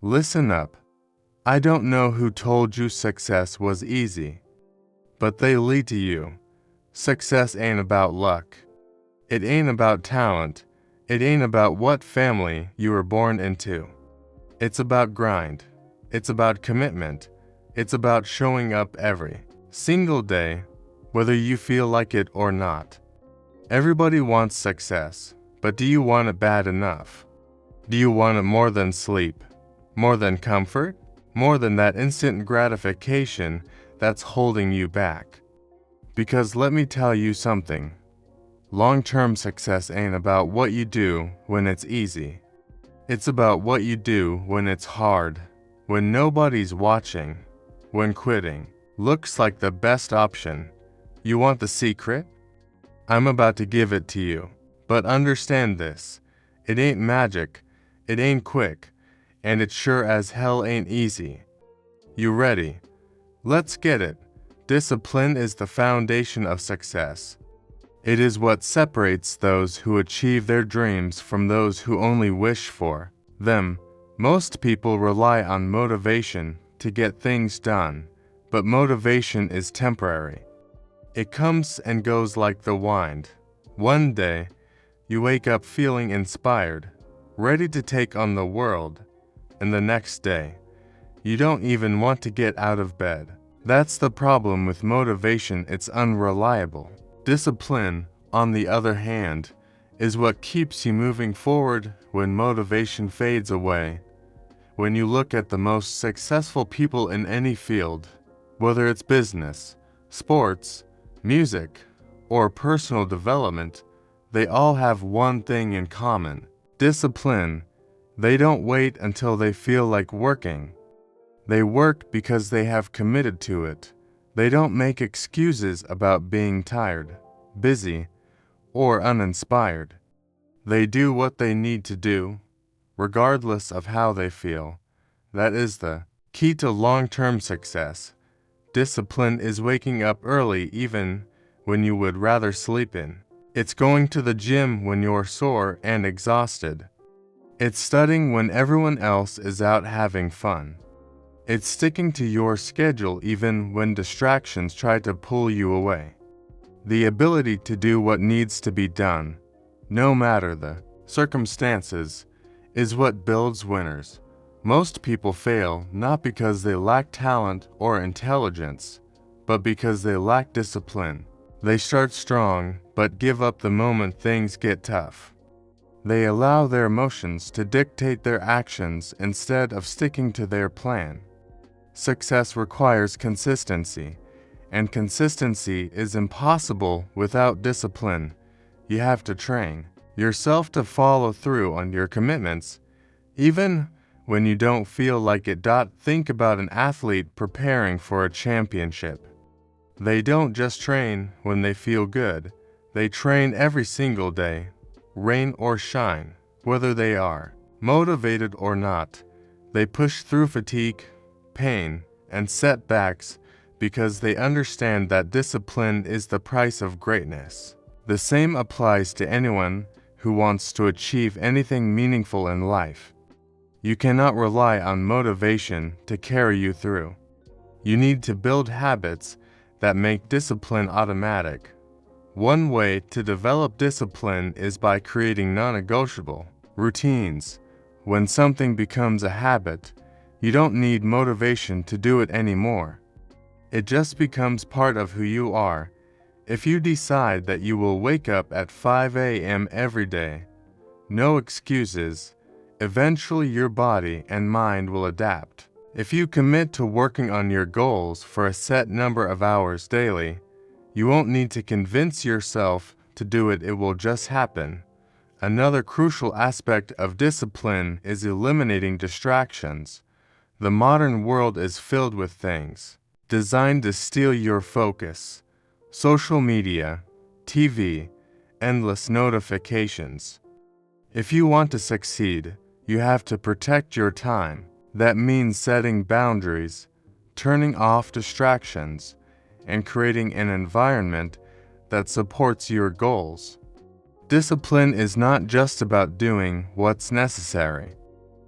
Listen up. I don't know who told you success was easy, but they lead to you. Success ain't about luck. It ain't about talent. It ain't about what family you were born into. It's about grind. It's about commitment. It's about showing up every single day, whether you feel like it or not. Everybody wants success, but do you want it bad enough? Do you want it more than sleep? More than comfort? More than that instant gratification that's holding you back? Because let me tell you something. Long-term success ain't about what you do when it's easy. It's about what you do when it's hard, when nobody's watching, when quitting looks like the best option. You want the secret? I'm about to give it to you. But understand this. It ain't magic, it ain't quick, and it sure as hell ain't easy. You ready? Let's get it. Discipline is the foundation of success. It is what separates those who achieve their dreams from those who only wish for them. Most people rely on motivation to get things done, but motivation is temporary. It comes and goes like the wind. One day, you wake up feeling inspired, ready to take on the world, and the next day, you don't even want to get out of bed. That's the problem with motivation, it's unreliable. Discipline, on the other hand, is what keeps you moving forward when motivation fades away. When you look at the most successful people in any field, whether it's business, sports, music, or personal development, they all have one thing in common: discipline. They don't wait until they feel like working. They work because they have committed to it. They don't make excuses about being tired, busy, or uninspired. They do what they need to do, regardless of how they feel. That is the key to long-term success. Discipline is waking up early even when you would rather sleep in. It's going to the gym when you're sore and exhausted. It's studying when everyone else is out having fun. It's sticking to your schedule even when distractions try to pull you away. The ability to do what needs to be done, no matter the circumstances, is what builds winners. Most people fail not because they lack talent or intelligence, but because they lack discipline. They start strong, but give up the moment things get tough. They allow their emotions to dictate their actions instead of sticking to their plan. Success requires consistency, and consistency is impossible without discipline. You have to train yourself to follow through on your commitments, even when you don't feel like it. Think about an athlete preparing for a championship. They don't just train when they feel good. They train every single day, rain or shine, whether they are motivated or not. They push through fatigue, pain, and setbacks because they understand that discipline is the price of greatness. The same applies to anyone who wants to achieve anything meaningful in life. You cannot rely on motivation to carry you through. You need to build habits that make discipline automatic. One way to develop discipline is by creating non-negotiable routines. When something becomes a habit, you don't need motivation to do it anymore. It just becomes part of who you are. If you decide that you will wake up at 5 a.m. every day, no excuses, eventually your body and mind will adapt. If you commit to working on your goals for a set number of hours daily, you won't need to convince yourself to do it, it will just happen. Another crucial aspect of discipline is eliminating distractions. The modern world is filled with things designed to steal your focus: social media, TV, endless notifications. If you want to succeed, you have to protect your time. That means setting boundaries, turning off distractions, and creating an environment that supports your goals. Discipline is not just about doing what's necessary.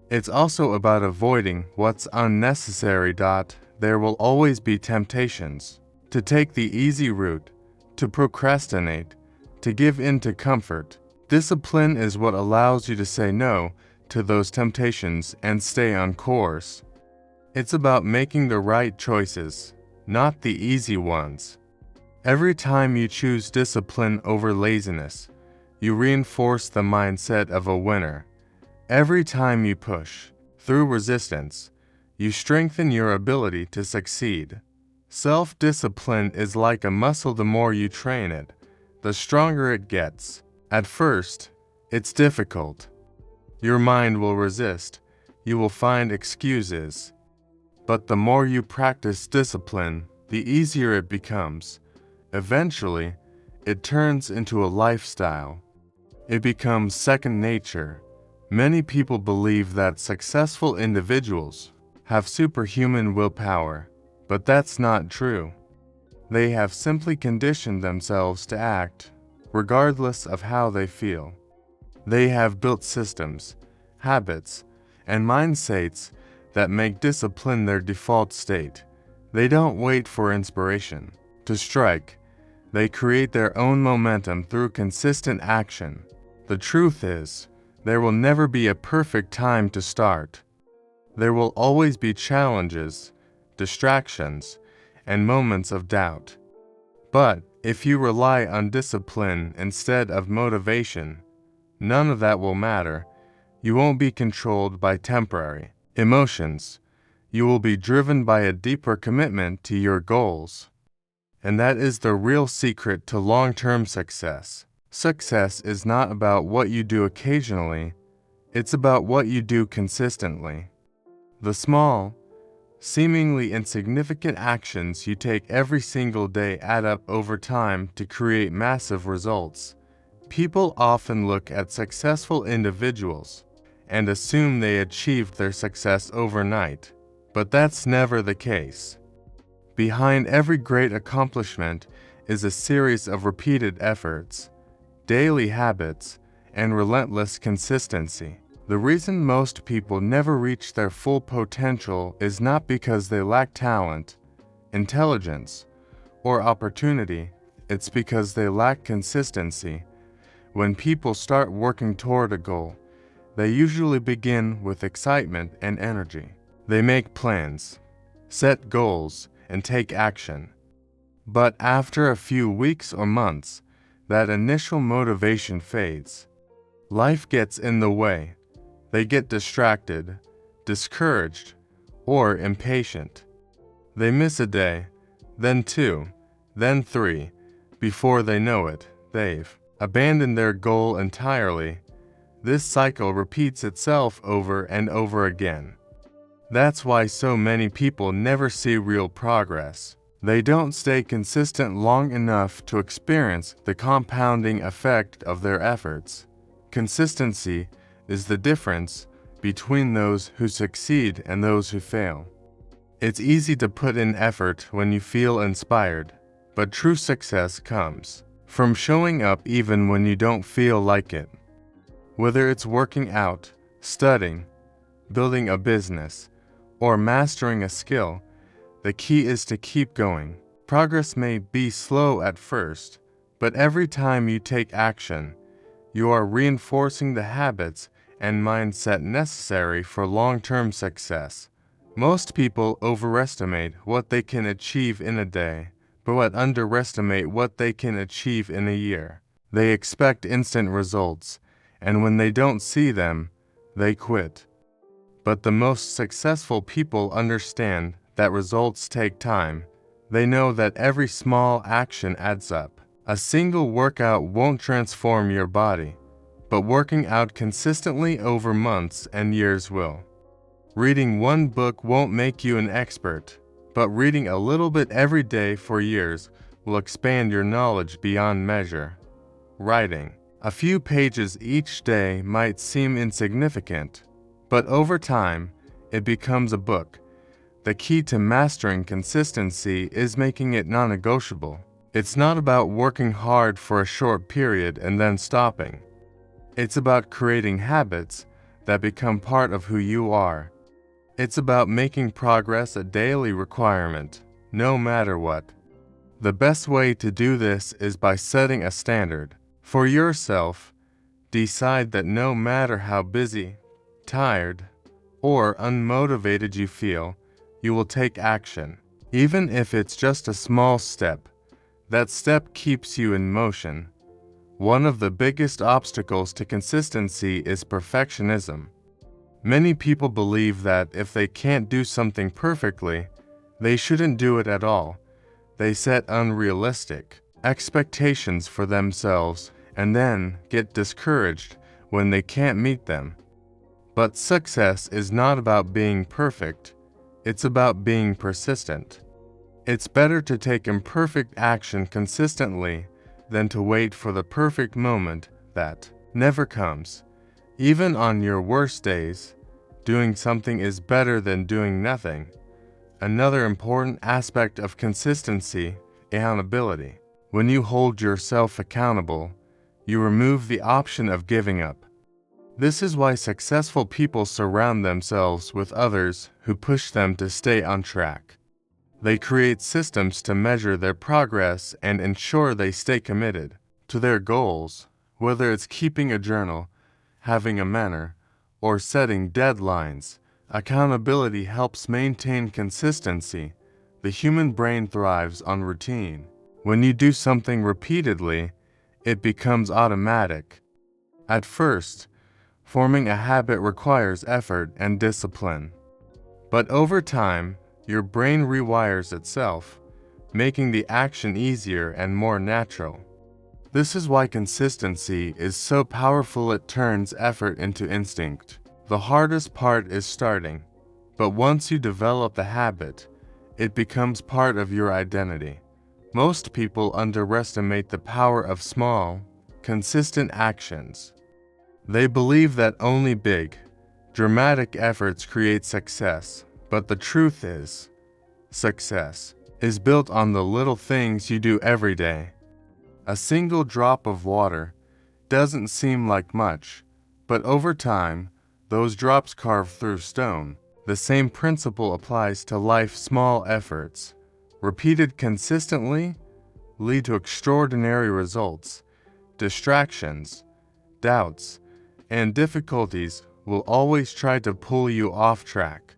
It's also about avoiding what's unnecessary. There will always be temptations to take the easy route, to procrastinate, to give in to comfort. Discipline is what allows you to say no to those temptations and stay on course. It's about making the right choices, not the easy ones. Every time you choose discipline over laziness, you reinforce the mindset of a winner. Every time you push through resistance, you strengthen your ability to succeed. Self-discipline is like a muscle. The more you train it, the stronger it gets. At first, it's difficult. Your mind will resist. You will find excuses. But the more you practice discipline, the easier it becomes. Eventually, it turns into a lifestyle. It becomes second nature. Many people believe that successful individuals have superhuman willpower, but that's not true. They have simply conditioned themselves to act, regardless of how they feel. They have built systems, habits, and mindsets that make discipline their default state. They don't wait for inspiration to strike. They create their own momentum through consistent action. The truth is, there will never be a perfect time to start. There will always be challenges, distractions, and moments of doubt. But if you rely on discipline instead of motivation, none of that will matter. You won't be controlled by temporary emotions. You will be driven by a deeper commitment to your goals. And that is the real secret to long-term success. Success is not about what you do occasionally, it's about what you do consistently. The small, seemingly insignificant actions you take every single day add up over time to create massive results. People often look at successful individuals and assume they achieved their success overnight, but that's never the case. Behind every great accomplishment is a series of repeated efforts, daily habits, and relentless consistency. The reason most people never reach their full potential is not because they lack talent, intelligence, or opportunity. It's because they lack consistency. When people start working toward a goal, they usually begin with excitement and energy. They make plans, set goals, and take action. But after a few weeks or months, that initial motivation fades. Life gets in the way. They get distracted, discouraged, or impatient. They miss a day, then two, then three. Before they know it, they've abandoned their goal entirely. This cycle repeats itself over and over again. That's why so many people never see real progress. They don't stay consistent long enough to experience the compounding effect of their efforts. Consistency is the difference between those who succeed and those who fail. It's easy to put in effort when you feel inspired, but true success comes from showing up even when you don't feel like it. Whether it's working out, studying, building a business, or mastering a skill, the key is to keep going. Progress may be slow at first, but every time you take action, you are reinforcing the habits and mindset necessary for long-term success. Most people overestimate what they can achieve in a day, but underestimate what they can achieve in a year. They expect instant results, and when they don't see them, they quit. But the most successful people understand that results take time. They know that every small action adds up. A single workout won't transform your body, but working out consistently over months and years will. Reading one book won't make you an expert, but reading a little bit every day for years will expand your knowledge beyond measure. Writing a few pages each day might seem insignificant, but over time, it becomes a book. The key to mastering consistency is making it non-negotiable. It's not about working hard for a short period and then stopping. It's about creating habits that become part of who you are. It's about making progress a daily requirement, no matter what. The best way to do this is by setting a standard. For yourself, decide that no matter how busy, tired, or unmotivated you feel, you will take action. Even if it's just a small step, that step keeps you in motion. One of the biggest obstacles to consistency is perfectionism. Many people believe that if they can't do something perfectly, they shouldn't do it at all. They set unrealistic expectations for themselves and then get discouraged when they can't meet them. But success is not about being perfect, it's about being persistent. It's better to take imperfect action consistently than to wait for the perfect moment that never comes. Even on your worst days, doing something is better than doing nothing. Another important aspect of consistency, accountability. When you hold yourself accountable, you remove the option of giving up. This is why successful people surround themselves with others who push them to stay on track. They create systems to measure their progress and ensure they stay committed to their goals, whether it's keeping a journal, having a mentor, or setting deadlines. Accountability helps maintain consistency. The human brain thrives on routine. When you do something repeatedly, it becomes automatic. At first, forming a habit requires effort and discipline. But over time, your brain rewires itself, making the action easier and more natural. This is why consistency is so powerful. It turns effort into instinct. The hardest part is starting, but once you develop the habit, it becomes part of your identity. Most people underestimate the power of small, consistent actions. They believe that only big, dramatic efforts create success, but the truth is, success is built on the little things you do every day. A single drop of water doesn't seem like much, but over time, those drops carve through stone. The same principle applies to life. Small efforts, repeated consistently, lead to extraordinary results. Distractions, doubts, and difficulties will always try to pull you off track.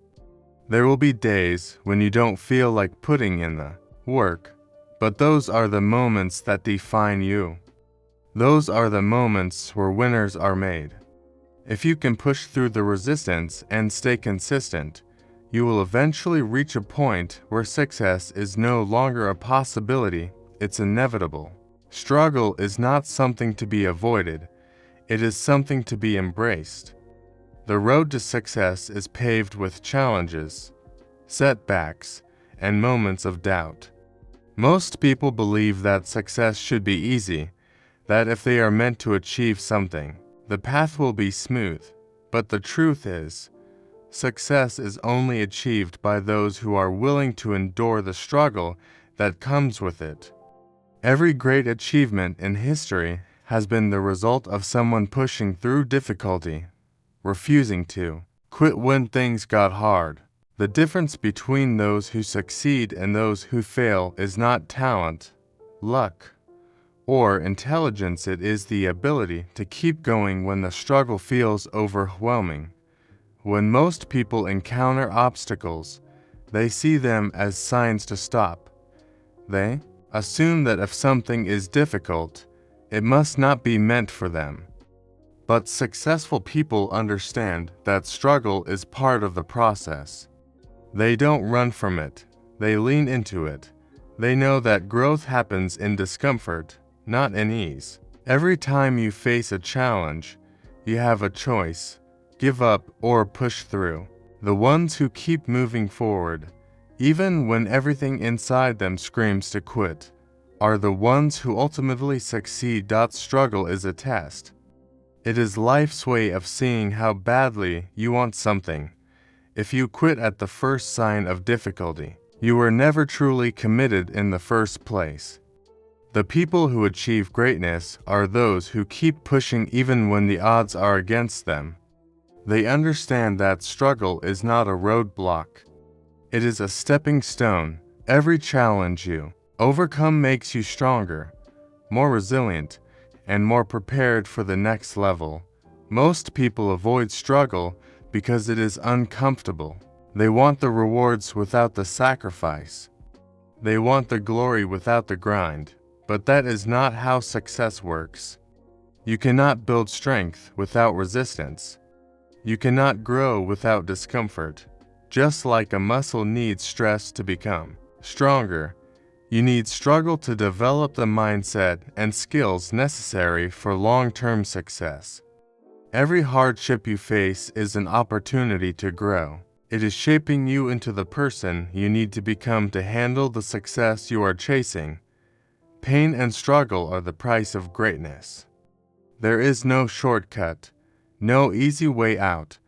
There will be days when you don't feel like putting in the work, but those are the moments that define you. Those are the moments where winners are made. If you can push through the resistance and stay consistent, you will eventually reach a point where success is no longer a possibility, it's inevitable. Struggle is not something to be avoided, it is something to be embraced. The road to success is paved with challenges, setbacks, and moments of doubt. Most people believe that success should be easy, that if they are meant to achieve something, the path will be smooth. But the truth is, success is only achieved by those who are willing to endure the struggle that comes with it. Every great achievement in history has been the result of someone pushing through difficulty, refusing to quit when things got hard. The difference between those who succeed and those who fail is not talent, luck, or intelligence. It is the ability to keep going when the struggle feels overwhelming. When most people encounter obstacles, they see them as signs to stop. They assume that if something is difficult, it must not be meant for them. But successful people understand that struggle is part of the process. They don't run from it, they lean into it. They know that growth happens in discomfort, not in ease. Every time you face a challenge, you have a choice: give up or push through. The ones who keep moving forward, even when everything inside them screams to quit, are the ones who ultimately succeed. Struggle is a test. It is life's way of seeing how badly you want something. If you quit at the first sign of difficulty, you were never truly committed in the first place. The people who achieve greatness are those who keep pushing even when the odds are against them. They understand that struggle is not a roadblock. It is a stepping stone. Every challenge you overcome makes you stronger, more resilient, and more prepared for the next level. Most people avoid struggle because it is uncomfortable. They want the rewards without the sacrifice. They want the glory without the grind. But that is not how success works. You cannot build strength without resistance. You cannot grow without discomfort. Just like a muscle needs stress to become stronger, you need struggle to develop the mindset and skills necessary for long-term success. Every hardship you face is an opportunity to grow. It is shaping you into the person you need to become to handle the success you are chasing. Pain and struggle are the price of greatness. There is no shortcut, no easy way out.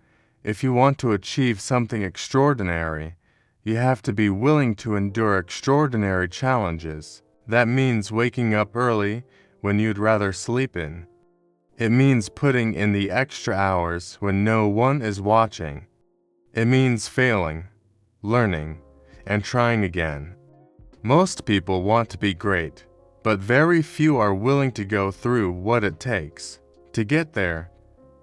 If you want to achieve something extraordinary, you have to be willing to endure extraordinary challenges. That means waking up early when you'd rather sleep in. It means putting in the extra hours when no one is watching. It means failing, learning, and trying again. Most people want to be great, but very few are willing to go through what it takes. To get there,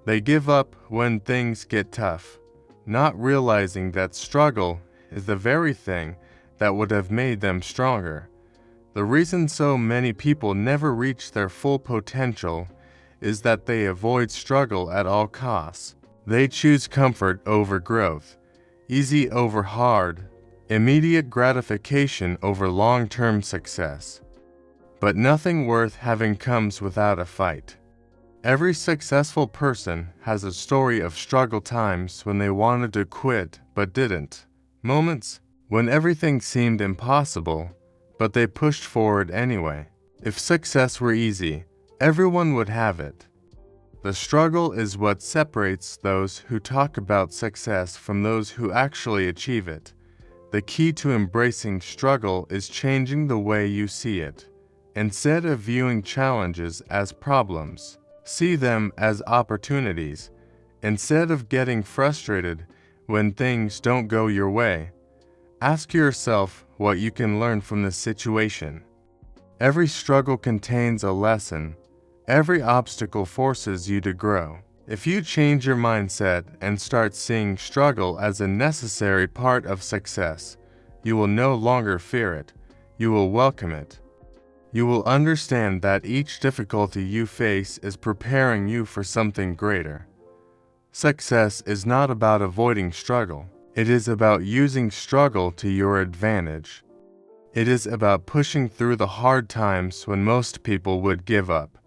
they give up when things get tough, not realizing that struggle is the very thing that would have made them stronger. The reason so many people never reach their full potential is that they avoid struggle at all costs. They choose comfort over growth, easy over hard, immediate gratification over long-term success. But nothing worth having comes without a fight. Every successful person has a story of struggle times when they wanted to quit but didn't. Moments when everything seemed impossible, but they pushed forward anyway. If success were easy, everyone would have it. The struggle is what separates those who talk about success from those who actually achieve it. The key to embracing struggle is changing the way you see it. Instead of viewing challenges as problems, see them as opportunities. Instead of getting frustrated when things don't go your way, ask yourself what you can learn from the situation. Every struggle contains a lesson. Every obstacle forces you to grow. If you change your mindset and start seeing struggle as a necessary part of success, you will no longer fear it. You will welcome it. You will understand that each difficulty you face is preparing you for something greater. Success is not about avoiding struggle. It is about using struggle to your advantage. It is about pushing through the hard times when most people would give up.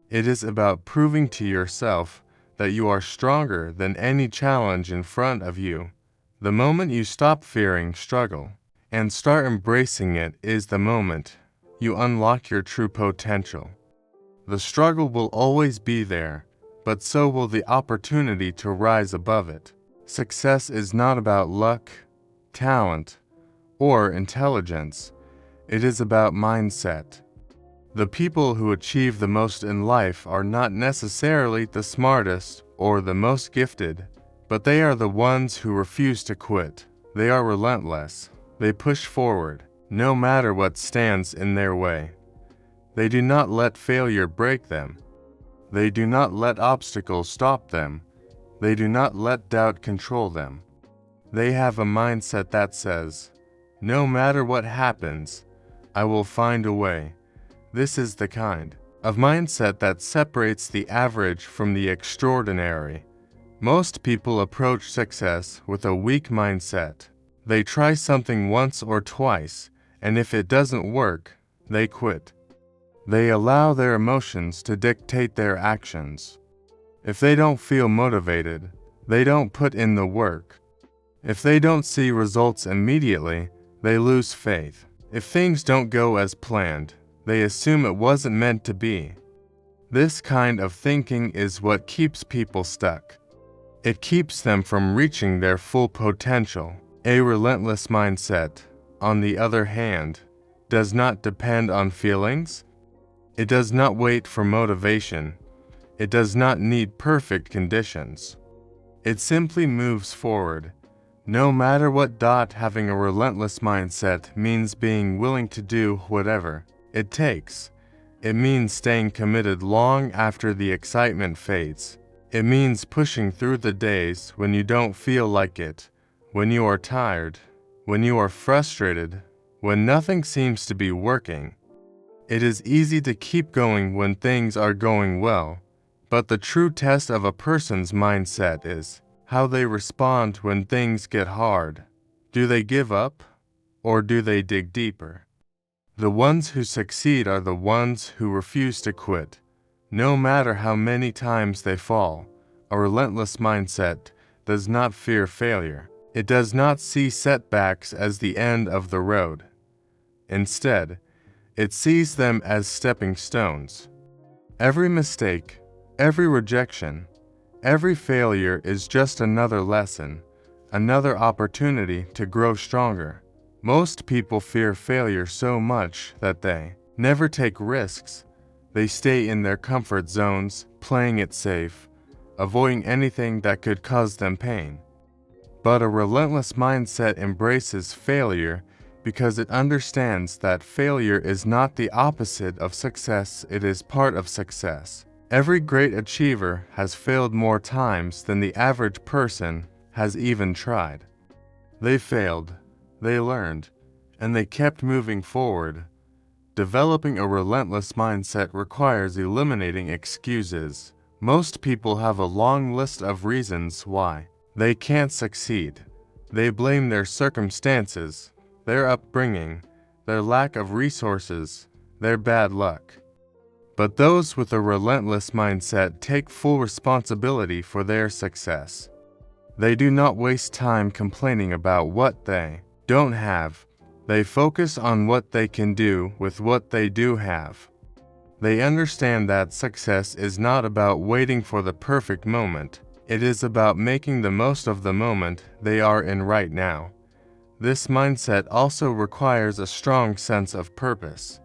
It is about proving to yourself that you are stronger than any challenge in front of you. The moment you stop fearing struggle and start embracing it is the moment you unlock your true potential. The struggle will always be there, but so will the opportunity to rise above it. Success is not about luck, talent, or intelligence. It is about mindset. The people who achieve the most in life are not necessarily the smartest or the most gifted, but they are the ones who refuse to quit. They are relentless. They push forward, no matter what stands in their way. They do not let failure break them. They do not let obstacles stop them. They do not let doubt control them. They have a mindset that says, "No matter what happens, I will find a way." This is the kind of mindset that separates the average from the extraordinary. Most people approach success with a weak mindset. They try something once or twice, and if it doesn't work, they quit. They allow their emotions to dictate their actions. If they don't feel motivated, they don't put in the work. If they don't see results immediately, they lose faith. If things don't go as planned, they assume it wasn't meant to be. This kind of thinking is what keeps people stuck. It keeps them from reaching their full potential. A relentless mindset, on the other hand, does not depend on feelings. It does not wait for motivation. It does not need perfect conditions. It simply moves forward. No matter what. Having a relentless mindset means being willing to do whatever it takes. It means staying committed long after the excitement fades. It means pushing through the days when you don't feel like it, when you are tired, when you are frustrated, when nothing seems to be working. It is easy to keep going when things are going well, but the true test of a person's mindset is how they respond when things get hard. Do they give up, or do they dig deeper? The ones who succeed are the ones who refuse to quit. No matter how many times they fall, a relentless mindset does not fear failure. It does not see setbacks as the end of the road. Instead, it sees them as stepping stones. Every mistake, every rejection, every failure is just another lesson, another opportunity to grow stronger. Most people fear failure so much that they never take risks. They stay in their comfort zones, playing it safe, avoiding anything that could cause them pain. But a relentless mindset embraces failure because it understands that failure is not the opposite of success, it is part of success. Every great achiever has failed more times than the average person has even tried. They failed, they learned, and they kept moving forward. Developing a relentless mindset requires eliminating excuses. Most people have a long list of reasons why they can't succeed. They blame their circumstances, their upbringing, their lack of resources, their bad luck. But those with a relentless mindset take full responsibility for their success. They do not waste time complaining about what they don't have. They focus on what they can do with what they do have. They understand that success is not about waiting for the perfect moment. It is about making the most of the moment they are in right now. This mindset also requires a strong sense of purpose.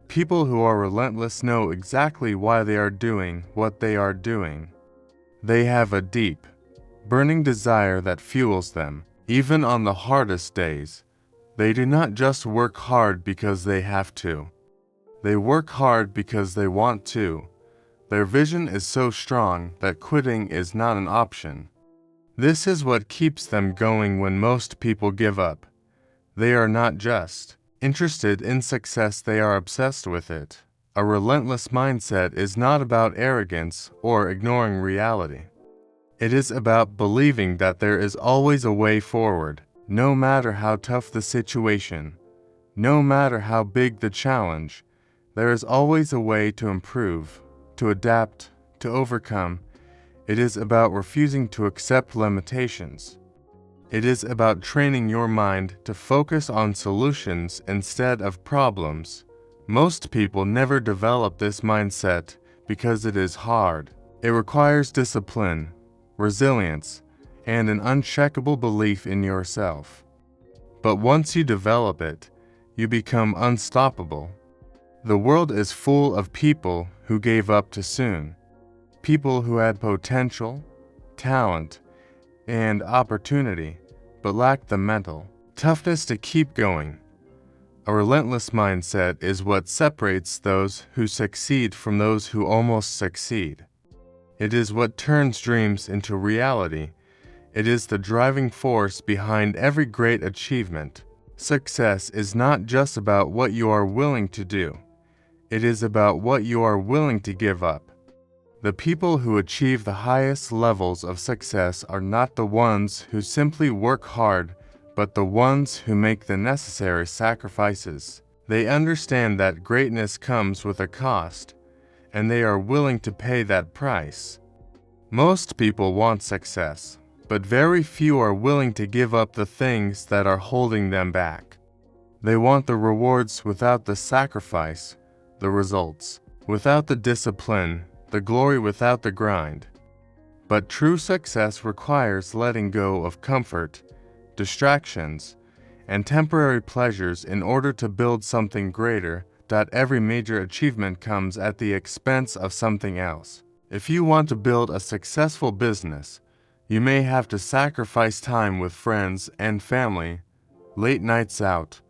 People who are relentless know exactly why they are doing what they are doing. They have a deep, burning desire that fuels them, even on the hardest days. They do not just work hard because they have to. They work hard because they want to. Their vision is so strong that quitting is not an option. This is what keeps them going when most people give up. They are not just interested in success, they are obsessed with it. A relentless mindset is not about arrogance or ignoring reality. It is about believing that there is always a way forward, no matter how tough the situation, no matter how big the challenge. There is always a way to improve, to adapt, to overcome. It is about refusing to accept limitations. It is about training your mind to focus on solutions instead of problems. Most people never develop this mindset because it is hard. It requires discipline, resilience, and an unshakable belief in yourself. But once you develop it, you become unstoppable. The world is full of people who gave up too soon. People who had potential, talent, and opportunity, but lacked the mental toughness to keep going. A relentless mindset is what separates those who succeed from those who almost succeed. It is what turns dreams into reality. It is the driving force behind every great achievement. Success is not just about what you are willing to do. It is about what you are willing to give up. The people who achieve the highest levels of success are not the ones who simply work hard, but the ones who make the necessary sacrifices. They understand that greatness comes with a cost, and they are willing to pay that price. Most people want success, but very few are willing to give up the things that are holding them back. They want the rewards without the sacrifice, the results without the discipline, the glory without the grind. But true success requires letting go of comfort, distractions, and temporary pleasures in order to build something greater. Every major achievement comes at the expense of something else. If you want to build a successful business, You may have to sacrifice time with friends and family, late nights out,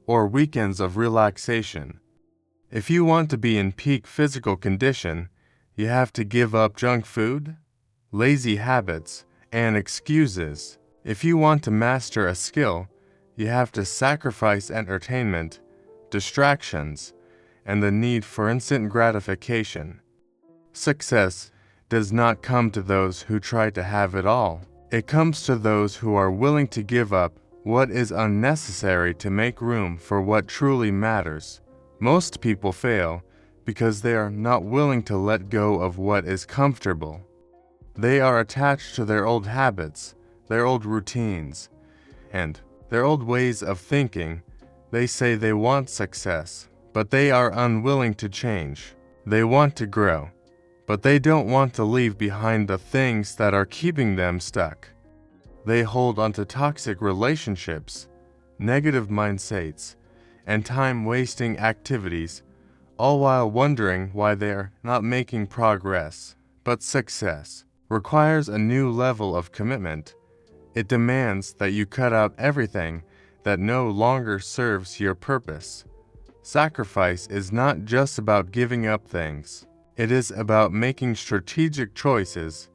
or weekends of relaxation. If you want to be in peak physical condition, you have to give up junk food, lazy habits, and excuses. If you want to master a skill, you have to sacrifice entertainment, distractions, and the need for instant gratification. Success does not come to those who try to have it all. It comes to those who are willing to give up what is unnecessary to make room for what truly matters. Most people fail because they are not willing to let go of what is comfortable. They are attached to their old habits, their old routines, and their old ways of thinking. They say they want success, but they are unwilling to change. They want to grow, but they don't want to leave behind the things that are keeping them stuck. They hold onto toxic relationships, negative mindsets, and time-wasting activities, all while wondering why they are not making progress. But success requires a new level of commitment. It demands that you cut out everything that no longer serves your purpose. Sacrifice is not just about giving up things. It is about making strategic choices.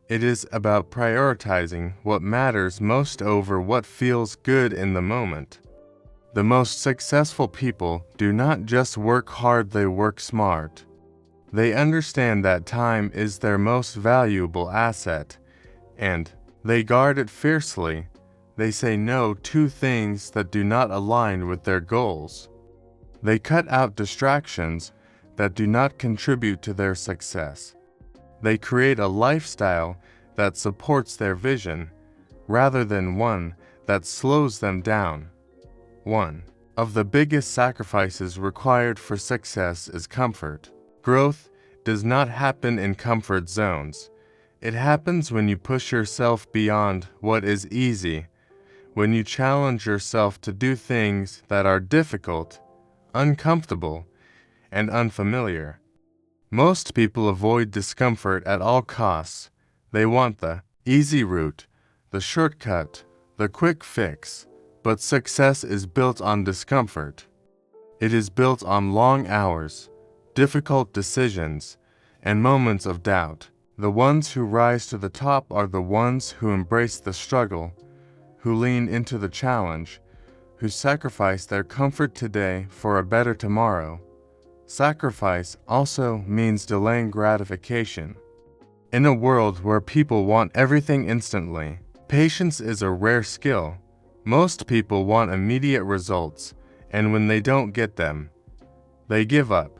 It is about prioritizing what matters most over what feels good in the moment. The most successful people do not just work hard, they work smart. They understand that time is their most valuable asset, and they guard it fiercely. They say no to things that do not align with their goals. They cut out distractions that do not contribute to their success. They create a lifestyle that supports their vision, rather than one that slows them down. One of the biggest sacrifices required for success is comfort. Growth does not happen in comfort zones. It happens when you push yourself beyond what is easy, when you challenge yourself to do things that are difficult, uncomfortable, and unfamiliar. Most people avoid discomfort at all costs. They want the easy route, the shortcut, the quick fix. But success is built on discomfort. It is built on long hours, difficult decisions, and moments of doubt. The ones who rise to the top are the ones who embrace the struggle, who lean into the challenge, who sacrifice their comfort today for a better tomorrow. Sacrifice also means delaying gratification. In a world where people want everything instantly, patience is a rare skill. Most people want immediate results, and when they don't get them, they give up.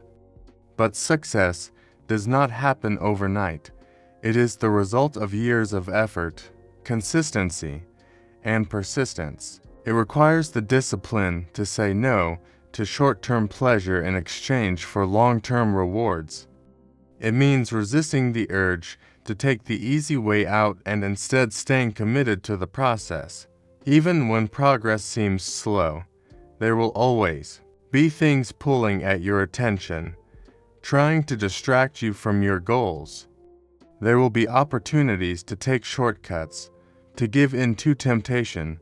But success does not happen overnight. It is the result of years of effort, consistency, and persistence. It requires the discipline to say no to short-term pleasure in exchange for long-term rewards. It means resisting the urge to take the easy way out and instead staying committed to the process. Even when progress seems slow, there will always be things pulling at your attention, trying to distract you from your goals. There will be opportunities to take shortcuts, to give in to temptation,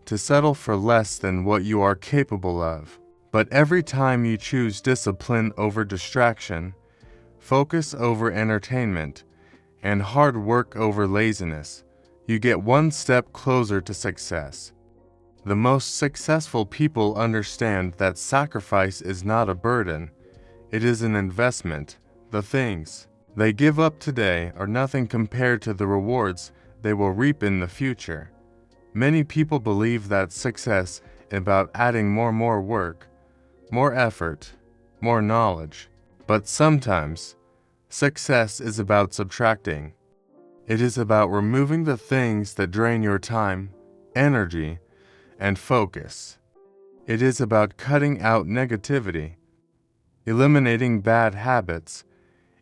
to settle for less than what you are capable of. But every time you choose discipline over distraction, focus over entertainment, and hard work over laziness, you get one step closer to success. The most successful people understand that sacrifice is not a burden, it is an investment. The things they give up today are nothing compared to the rewards they will reap in the future. Many people believe that success is about adding more work, more effort, more knowledge. But sometimes, success is about subtracting. It is about removing the things that drain your time, energy, and focus. It is about cutting out negativity, eliminating bad habits,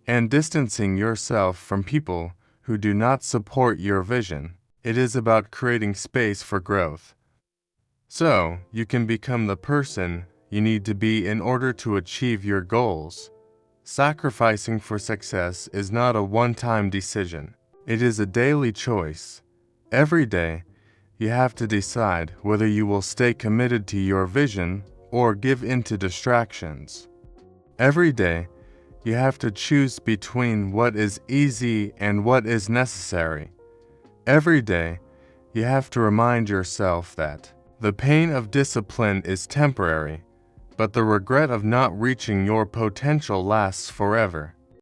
and distancing yourself from people who do not support your vision. It is about creating space for growth, so you can become the person you need to be in order to achieve your goals. Sacrificing for success is not a one-time decision. It is a daily choice. Every day, you have to decide whether you will stay committed to your vision or give in to distractions. Every day, you have to choose between what is easy and what is necessary. Every day, you have to remind yourself that the pain of discipline is temporary, but the regret of not reaching your potential lasts forever.